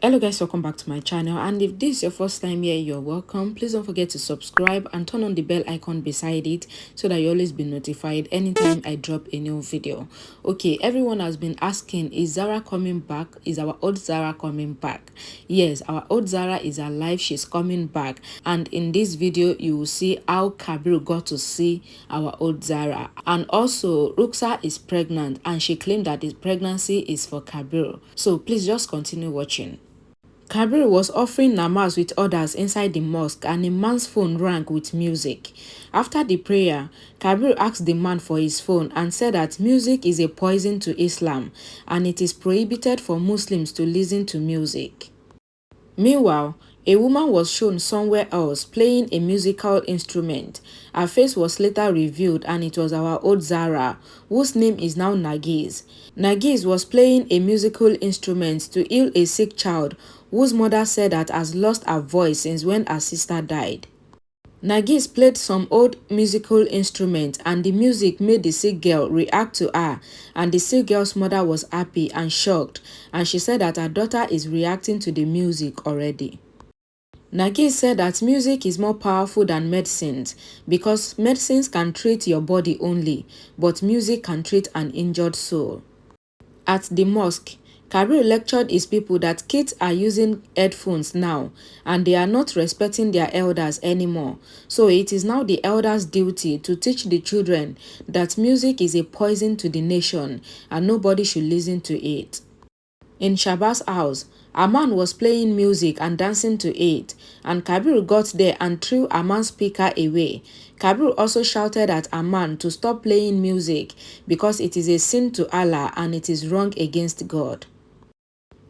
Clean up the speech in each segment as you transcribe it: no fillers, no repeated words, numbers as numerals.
Hello guys, welcome back to my channel, and if this is your first time here, you're welcome. Please don't forget to subscribe and turn on the bell icon beside it so that you always be notified anytime I drop a new video. Okay, everyone has been asking, is Zara coming back? Is our old Zara coming back? Yes, our old Zara is alive. She's coming back, and in this video you will see how Kabir got to see our old Zara. And also Ruksar is pregnant and she claimed that the pregnancy is for Kabir. So please just continue watching. Kabir was offering namaz with others inside the mosque and a man's phone rang with music. After the prayer, Kabir asked the man for his phone and said that music is a poison to Islam and it is prohibited for Muslims to listen to music. Meanwhile, a woman was shown somewhere else playing a musical instrument. Her face was later revealed and it was our old Zara, whose name is now Nargis. Nargis was playing a musical instrument to heal a sick child whose mother said that has lost her voice since when her sister died. Nargis played some old musical instrument and the music made the sick girl react to her, and the sick girl's mother was happy and shocked, and she said that her daughter is reacting to the music already. Nargis said that music is more powerful than medicines because medicines can treat your body only, but music can treat an injured soul. At the mosque, Kabir lectured his people that kids are using headphones now and they are not respecting their elders anymore. So it is now the elders' duty to teach the children that music is a poison to the nation and nobody should listen to it. In Shaba's house, a man was playing music and dancing to it, and Kabir got there and threw Aman's speaker away. Kabir also shouted at Aman to stop playing music because it is a sin to Allah and it is wrong against God.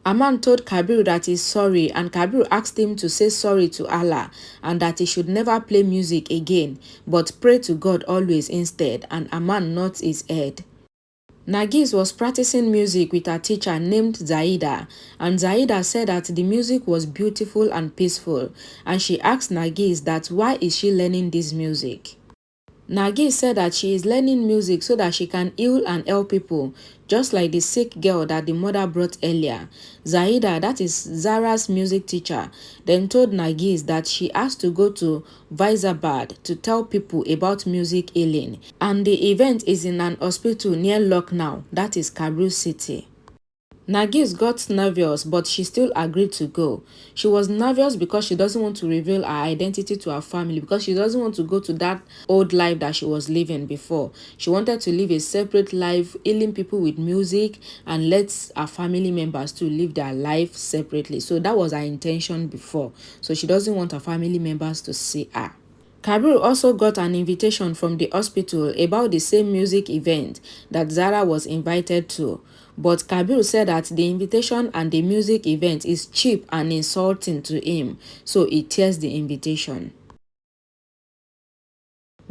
Aman told Kabir that he is sorry, and Kabir asked him to say sorry to Allah and that he should never play music again but pray to God always instead, and Aman nodded his head. Nargis was practicing music with her teacher named Zaida, and Zaida said that the music was beautiful and peaceful, and she asked Nargis that why is she learning this music. Nargis said that she is learning music so that she can heal and help people, just like the sick girl that the mother brought earlier. Zaida, that is Zara's music teacher, then told Nargis that she has to go to Visakhapatnam to tell people about music healing, and the event is in an hospital near Lucknow, that is Kabul city. Nargis got nervous, but she still agreed to go. She was nervous because she doesn't want to reveal her identity to her family, because she doesn't want to go to that old life that she was living before. She wanted to live a separate life, healing people with music, and let her family members to live their life separately. So that was her intention before. So she doesn't want her family members to see her. Kabir also got an invitation from the hospital about the same music event that Zara was invited to, but Kabir said that the invitation and the music event is cheap and insulting to him, so he tears the invitation.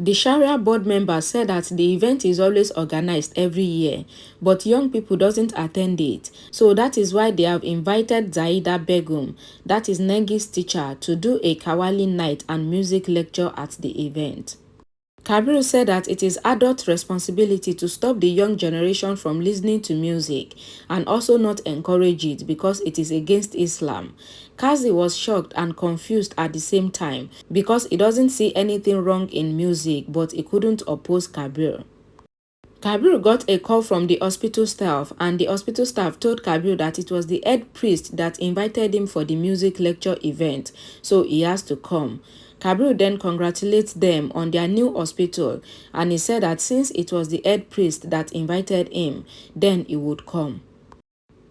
The Sharia board member said that the event is always organized every year, but young people doesn't attend it, so that is why they have invited Zaida Begum, that is Nengi's teacher, to do a Kawali night and music lecture at the event. Kabir said that it is adult responsibility to stop the young generation from listening to music and also not encourage it because it is against Islam. Kazi was shocked and confused at the same time because he doesn't see anything wrong in music, but he couldn't oppose Kabir. Kabir got a call from the hospital staff, and the hospital staff told Kabir that it was the head priest that invited him for the music lecture event, so he has to come. Kabir then congratulates them on their new hospital, and he said that since it was the head priest that invited him, then he would come.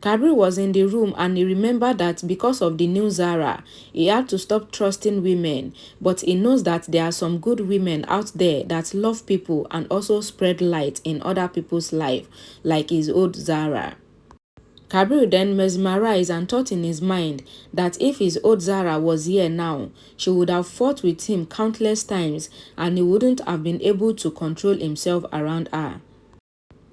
Kabir was in the room and he remembered that because of the new Zara, he had to stop trusting women, but he knows that there are some good women out there that love people and also spread light in other people's life, like his old Zara. Kabir then mesmerized and thought in his mind that if his old Zara was here now, she would have fought with him countless times and he wouldn't have been able to control himself around her.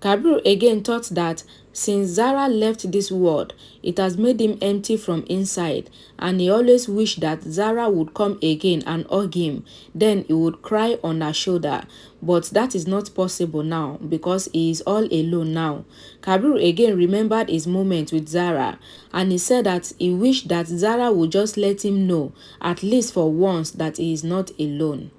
Kabir again thought that Since Zara left this world, it has made him empty from inside, and he always wished that Zara would come again and hug him. Then he would cry on her shoulder. But that is not possible now because he is all alone now. Kabir again remembered his moment with Zara, and he said that he wished that Zara would just let him know, at least for once, that he is not alone.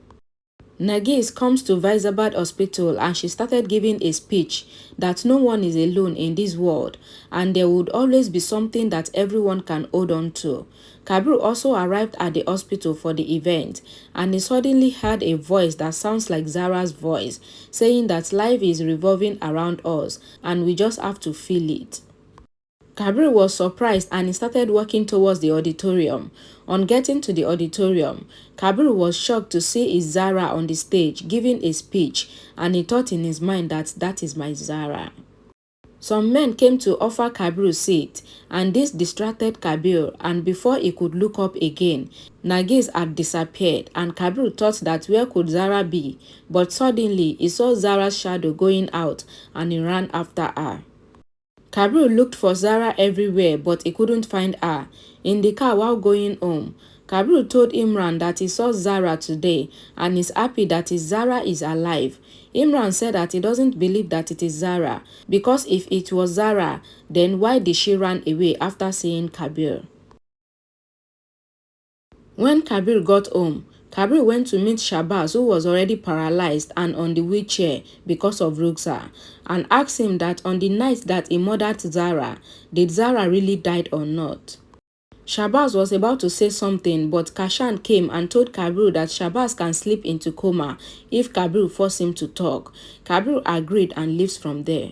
Nargis comes to Vaizabad hospital and she started giving a speech that no one is alone in this world and there would always be something that everyone can hold on to. Kabir also arrived at the hospital for the event and he suddenly heard a voice that sounds like Zara's voice saying that life is revolving around us and we just have to feel it. Kabir was surprised and he started walking towards the auditorium. On getting to the auditorium, Kabir was shocked to see his Zara on the stage giving a speech and he thought in his mind that that is my Zara. Some men came to offer Kabir a seat and this distracted Kabir and before he could look up again, Nargis had disappeared and Kabir thought that where could Zara be, but suddenly he saw Zara's shadow going out and he ran after her. Kabir looked for Zara everywhere but he couldn't find her. In the car while going home, Kabir told Imran that he saw Zara today and is happy that his Zara is alive. Imran said that he doesn't believe that it is Zara because if it was Zara, then why did she run away after seeing Kabir? When Kabir got home, Kabir went to meet Shabazz, who was already paralyzed and on the wheelchair because of Ruksar, and asked him that on the night that he murdered Zara, did Zara really die or not? Shabazz was about to say something, but Kashan came and told Kabir that Shabazz can slip into coma if Kabir forced him to talk. Kabir agreed and leaves from there.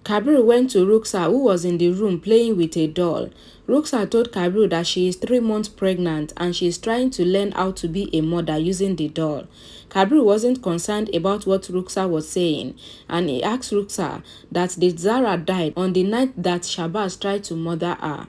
Kabir went to Ruksar, who was in the room playing with a doll. Ruksar told Kabir that she is 3 months pregnant and she is trying to learn how to be a mother using the doll. Kabir wasn't concerned about what Ruksar was saying and he asked Ruksar that did Zara died on the night that Shabazz tried to murder her.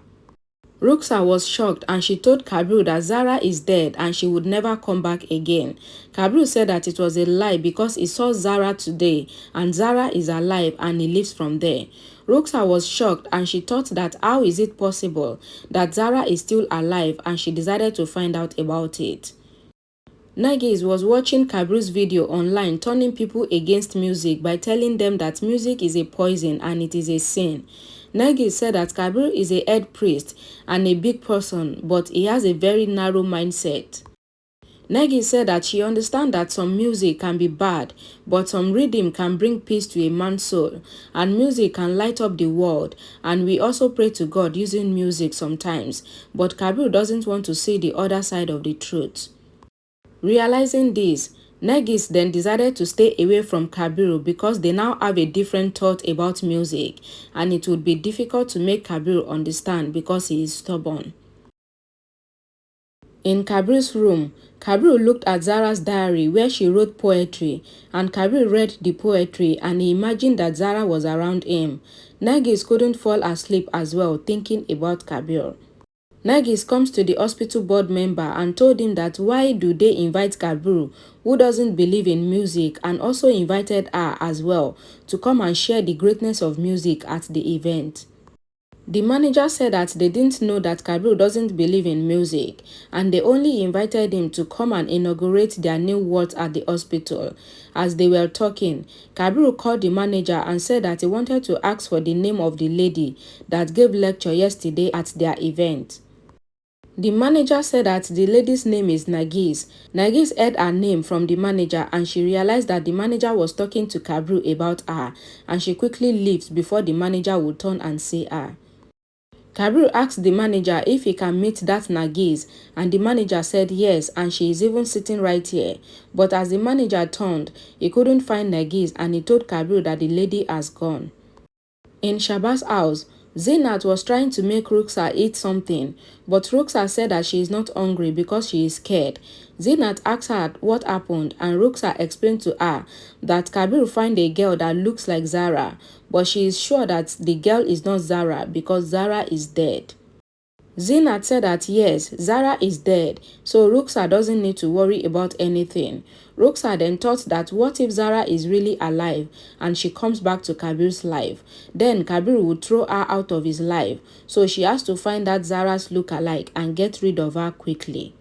Ruksar was shocked and she told Kabir that Zara is dead and she would never come back again. Kabir said that it was a lie because he saw Zara today and Zara is alive and he lives from there. Ruksar was shocked and she thought that how is it possible that Zara is still alive and she decided to find out about it. Nargis was watching Kabir's video online turning people against music by telling them that music is a poison and it is a sin. Nargis said that Kabir is a head priest and a big person, but he has a very narrow mindset. Nargis said that she understands that some music can be bad, but some rhythm can bring peace to a man's soul, and music can light up the world, and we also pray to God using music sometimes, but Kabir doesn't want to see the other side of the truth. Realizing this, Nargis then decided to stay away from Kabir because they now have a different thought about music and it would be difficult to make Kabir understand because he is stubborn. In Kabir's room, Kabir looked at Zara's diary where she wrote poetry and Kabir read the poetry and he imagined that Zara was around him. Nargis couldn't fall asleep as well thinking about Kabir. Nargis comes to the hospital board member and told him that why do they invite Kabir, who doesn't believe in music, and also invited her as well to come and share the greatness of music at the event. The manager said that they didn't know that Kabir doesn't believe in music and they only invited him to come and inaugurate their new words at the hospital. As they were talking, Kabir called the manager and said that he wanted to ask for the name of the lady that gave lecture yesterday at their event. The manager said that the lady's name is Nargis. Nargis heard her name from the manager and she realized that the manager was talking to Kabir about her and she quickly leaves before the manager would turn and see her. Kabir asked the manager if he can meet that Nargis and the manager said yes and she is even sitting right here. But as the manager turned, he couldn't find Nargis and he told Kabir that the lady has gone. In Shabazz's house, Zainat was trying to make Ruksar eat something, but Ruksar said that she is not hungry because she is scared. Zainat asked her what happened and Ruksar explained to her that Kabir found a girl that looks like Zara, but she is sure that the girl is not Zara because Zara is dead. Zinat said that yes, Zara is dead, so Ruksar doesn't need to worry about anything. Ruksar then thought that what if Zara is really alive and she comes back to Kabir's life? Then Kabir would throw her out of his life, so she has to find out Zara's look-alike and get rid of her quickly.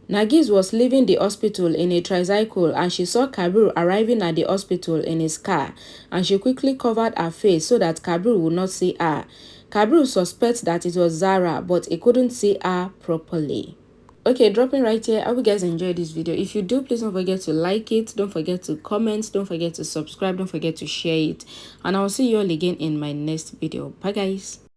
Nargis was leaving the hospital in a tricycle and she saw Kabir arriving at the hospital in his car, and she quickly covered her face so that Kabir would not see her. Kabir suspects that it was Zara, but he couldn't see her properly. Okay, dropping right here. I hope you guys enjoyed this video. If you do, please don't forget to like it, don't forget to comment, don't forget to subscribe, don't forget to share it, and I'll see you all again in my next video. Bye guys.